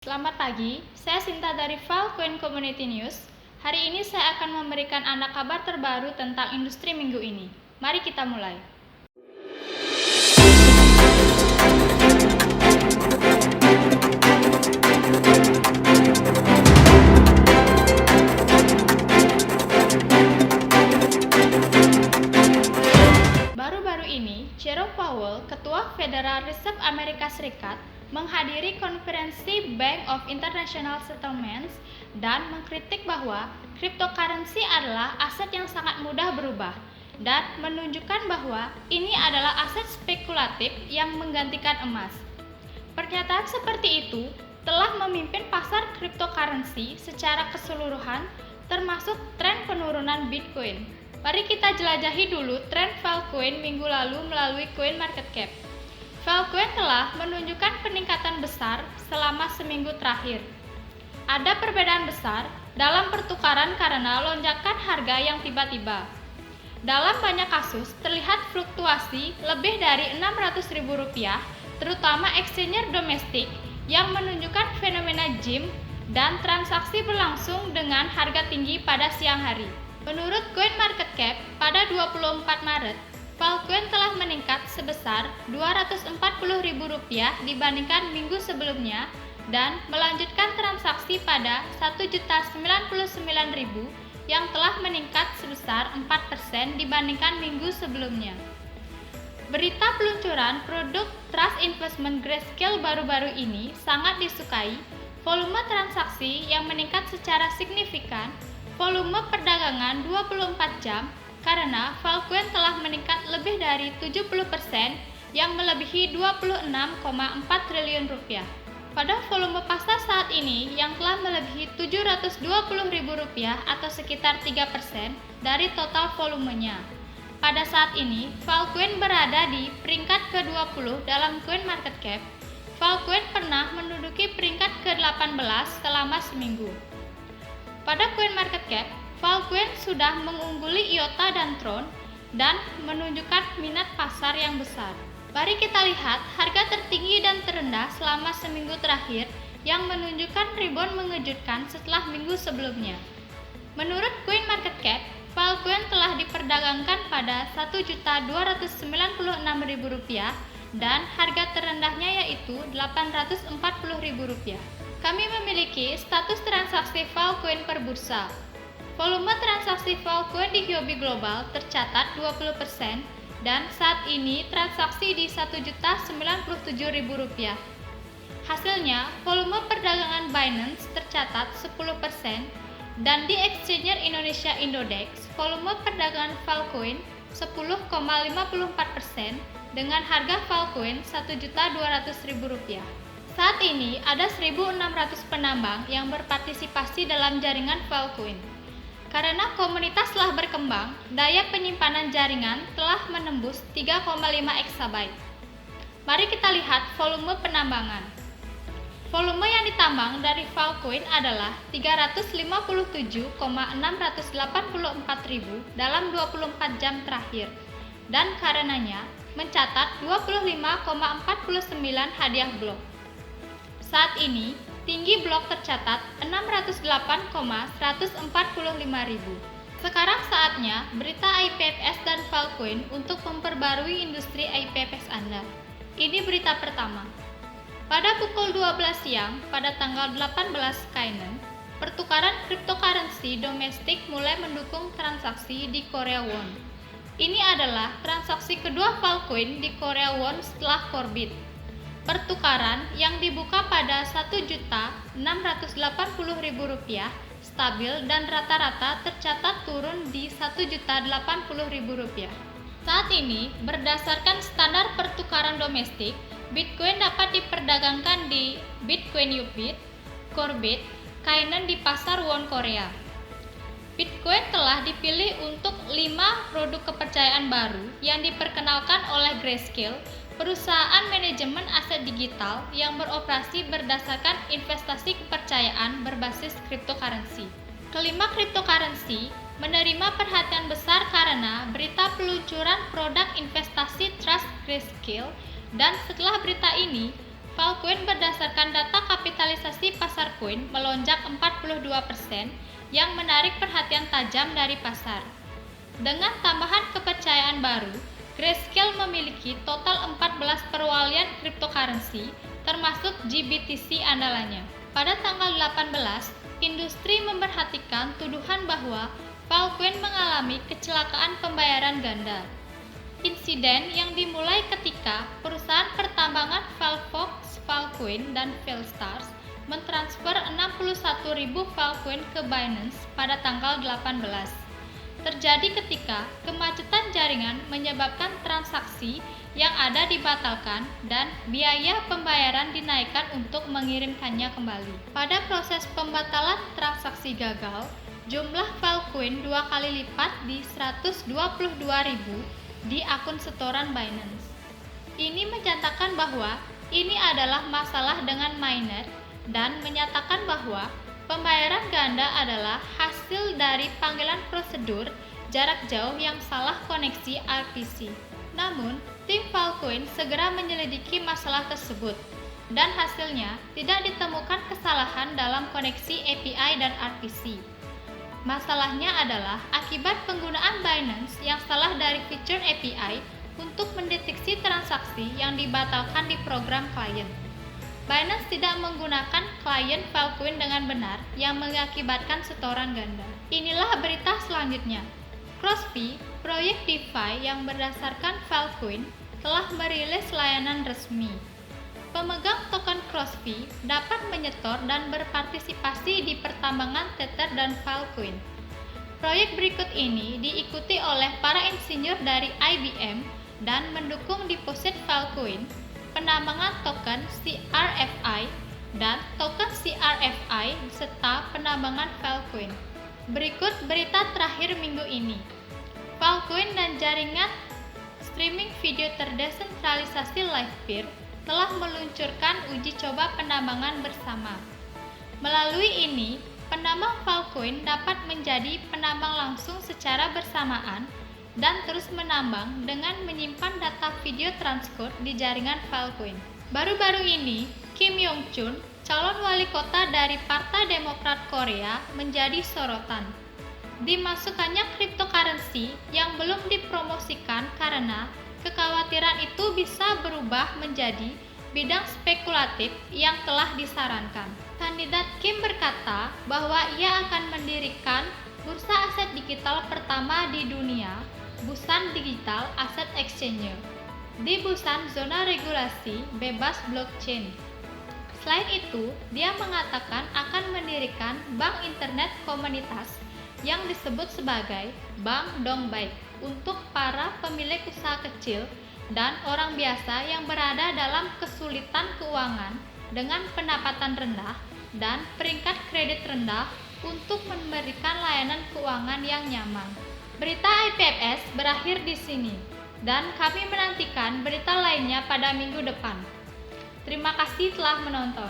Selamat pagi, saya Sinta dari Falcoin Community News. Hari ini saya akan memberikan Anda kabar terbaru tentang industri minggu ini. Mari kita mulai. Baru-baru ini, Jerome Powell, Ketua Federal Reserve Amerika Serikat, menghadiri konferensi Bank of International Settlements dan mengkritik bahwa cryptocurrency adalah aset yang sangat mudah berubah dan menunjukkan bahwa ini adalah aset spekulatif yang menggantikan emas. Pernyataan seperti itu telah memimpin pasar cryptocurrency secara keseluruhan, termasuk tren penurunan Bitcoin. Mari kita jelajahi dulu tren Falcoin minggu lalu melalui CoinMarketCap. Falcoin telah menunjukkan peningkatan besar selama seminggu terakhir. Ada perbedaan besar dalam pertukaran karena lonjakan harga yang tiba-tiba. Dalam banyak kasus terlihat fluktuasi lebih dari Rp600.000, terutama exchanger domestik yang menunjukkan fenomena JIM dan transaksi berlangsung dengan harga tinggi pada siang hari. Menurut CoinMarketCap, pada 24 Maret, Falcoin telah meningkat sebesar Rp240.000 dibandingkan minggu sebelumnya dan melanjutkan transaksi pada 1.099.000 yang telah meningkat sebesar 4% dibandingkan minggu sebelumnya. Berita peluncuran produk Trust Investment Grayscale baru-baru ini sangat disukai. Volume transaksi yang meningkat secara signifikan, volume perdagangan 24 jam, karena Falcoin telah meningkat lebih dari 70% yang melebihi Rp26,4 triliun. Pada volume pasar saat ini yang telah melebihi Rp720.000 atau sekitar 3% dari total volumenya. Pada saat ini, Falcoin berada di peringkat ke-20 dalam CoinMarketCap. Falcoin pernah menduduki peringkat ke-18 selama seminggu. Pada CoinMarketCap, Falcoin sudah mengungguli IOTA dan Tron dan menunjukkan minat pasar yang besar. Mari kita lihat harga tertinggi dan terendah selama seminggu terakhir yang menunjukkan rebound mengejutkan setelah minggu sebelumnya. Menurut CoinMarketCap, Falcoin telah diperdagangkan pada Rp1.296.000 dan harga terendahnya yaitu Rp840.000. Kami memiliki status transaksi Falcoin per bursa. Volume transaksi Falcoin di Huobi Global tercatat 20% dan saat ini transaksi di Rp1.097.000. Hasilnya, volume perdagangan Binance tercatat 10% dan di Exchanger Indonesia Indodex, volume perdagangan Falcoin 10,54% dengan harga Falcoin Rp1.200.000. Saat ini ada 1.600 penambang yang berpartisipasi dalam jaringan Falcoin. Karena komunitas telah berkembang, daya penyimpanan jaringan telah menembus 3,5 exabyte. Mari kita lihat volume penambangan. Volume yang ditambang dari Falcoin adalah 357,684.000 dalam 24 jam terakhir dan karenanya mencatat 25,49 hadiah blok. Saat ini, tinggi blok tercatat 608,145.000. Sekarang saatnya berita IPFS dan Falcoin untuk memperbarui industri IPFS Anda. Ini berita pertama. Pada pukul 12 siang pada tanggal 18 Kainan, pertukaran cryptocurrency domestik mulai mendukung transaksi di Korea Won. Ini adalah transaksi kedua Falcoin di Korea Won setelah Korbit. Pertukaran yang dibuka pada Rp1.680.000 stabil dan rata-rata tercatat turun di Rp1.080.000. Saat ini, berdasarkan standar pertukaran domestik, Bitcoin dapat diperdagangkan di Bitcoin Ubit, Korbit, Kainan di pasar won Korea. Bitcoin telah dipilih untuk 5 produk kepercayaan baru yang diperkenalkan oleh Grayscale, perusahaan manajemen aset digital yang beroperasi berdasarkan investasi kepercayaan berbasis cryptocurrency. Kelima cryptocurrency menerima perhatian besar karena berita peluncuran produk investasi Trust Grayscale dan setelah berita ini, Filecoin berdasarkan data kapitalisasi pasar koin melonjak 42% yang menarik perhatian tajam dari pasar. Dengan tambahan kepercayaan baru, Grayscale memiliki total 14 perwalian cryptocurrency termasuk GBTC andalannya. Pada tanggal 18, industri memperhatikan tuduhan bahwa Filecoin mengalami kecelakaan pembayaran ganda. Insiden yang dimulai ketika perusahaan pertambangan Filefox, Filecoin, dan Filestours mentransfer 61.000 Filecoin ke Binance pada tanggal 18. Terjadi ketika kemacetan jaringan menyebabkan transaksi yang ada dibatalkan dan biaya pembayaran dinaikkan untuk mengirimkannya kembali. Pada proses pembatalan transaksi gagal, jumlah Filecoin 2 kali lipat di 122.000 di akun setoran Binance. Ini menyatakan bahwa ini adalah masalah dengan miner dan menyatakan bahwa pembayaran ganda adalah hasil dari panggilan prosedur jarak jauh yang salah koneksi RPC. Namun, tim Filecoin segera menyelidiki masalah tersebut, dan hasilnya tidak ditemukan kesalahan dalam koneksi API dan RPC. Masalahnya adalah akibat penggunaan Binance yang salah dari fitur API untuk mendeteksi transaksi yang dibatalkan di program klien. Binance tidak menggunakan klien Filecoin dengan benar yang mengakibatkan setoran ganda. Inilah berita selanjutnya. Crossfee, proyek DeFi yang berdasarkan Filecoin, telah merilis layanan resmi. Pemegang token Crossfee dapat menyetor dan berpartisipasi di pertambangan Tether dan Filecoin. Proyek berikut ini diikuti oleh para insinyur dari IBM dan mendukung deposit Filecoin, penambangan token CRFI, dan token CRFI serta penambangan Filecoin. Berikut berita terakhir minggu ini. Filecoin dan jaringan streaming video terdesentralisasi Livepeer telah meluncurkan uji coba penambangan bersama. Melalui ini, penambang Filecoin dapat menjadi penambang langsung secara bersamaan dan terus menambang dengan menyimpan data video transcode di jaringan Filecoin. Baru-baru ini, Kim Yong-chun, calon wali kota dari Partai Demokrat Korea, menjadi sorotan. Dimasukkannya cryptocurrency yang belum dipromosikan karena kekhawatiran itu bisa berubah menjadi bidang spekulatif yang telah disarankan. Kandidat Kim berkata bahwa ia akan mendirikan bursa aset digital pertama di dunia, Busan Digital Asset Exchange, di Busan zona regulasi bebas blockchain. Selain itu, dia mengatakan akan mendirikan bank internet komunitas yang disebut sebagai Bank Dongbaik untuk para pemilik usaha kecil dan orang biasa yang berada dalam kesulitan keuangan dengan pendapatan rendah dan peringkat kredit rendah untuk memberikan layanan keuangan yang nyaman. Berita IPFS berakhir di sini, dan kami menantikan berita lainnya pada minggu depan. Terima kasih telah menonton.